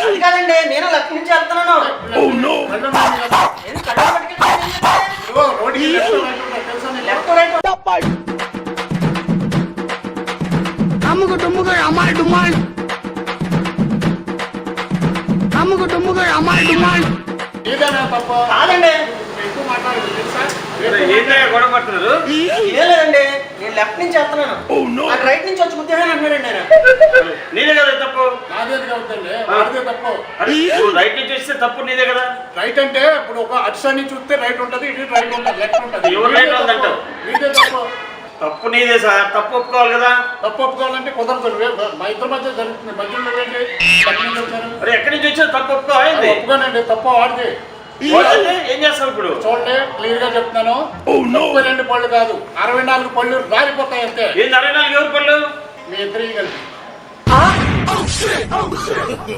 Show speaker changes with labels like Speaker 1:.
Speaker 1: అది కాదండి, నేను లెఫ్ట్ నుంచి వెళ్తున్నాను. లెఫ్ట్ రైట్
Speaker 2: అమ్ముకు డుమ్ముకు అమ్మాయి డుమ్మాయి అమ్ముకు డుమ్ముకు అమ్మాయి డుమ్మాయి
Speaker 1: కాదండి,
Speaker 3: గొడవ పడుతున్నారు.
Speaker 1: ఏం లేదండి, నేను లెఫ్ట్ నుంచి వెళ్తున్నాను. నాకు రైట్ నుంచి వచ్చి గుద్దేమని అంటున్నాడండి ఆయన.
Speaker 3: నీదే కదా తప్పు.
Speaker 4: నాదేది కావద్దండి, వాడిదే తప్పు.
Speaker 3: రైట్ నుంచి వస్తే తప్పు నీదే కదా.
Speaker 4: రైట్ అంటే ఇప్పుడు ఒక అటు సైడ్ నుంచి చూస్తే రైట్ ఉంటుంది, ఇటు రైట్ ఉంటుంది, లెఫ్ట్ ఉంటుంది.
Speaker 3: ఎవరు రైట్ ఉందంటావు?
Speaker 4: నీదే తప్పు.
Speaker 3: తప్పు నీదే సార్, తప్పు ఒప్పుకోవాలి కదా.
Speaker 4: తప్పు ఒప్పుకోవాలంటే కుదరదు. మా ఇద్దరి మధ్య జరుగుతుంది, మధ్యలో ఏంటి ఎక్కడి నుంచి వచ్చారు?
Speaker 3: అరే ఎక్కడి నుంచి వచ్చా తప్పు ఒప్పుకోవాలి.
Speaker 4: ఒప్పుకోనండి, తప్పు వాడిది.
Speaker 3: ఏం చేస్తావు ఇప్పుడు?
Speaker 4: చూడండి, క్లియర్ గా చెప్తున్నాను. 32 పళ్ళు కాదు, 64 పళ్ళు రాలిపోతాయి అంతే.
Speaker 3: ఏంది 64 ఎవరు పళ్ళు?
Speaker 4: మీ ఇద్దరికి కలిపి.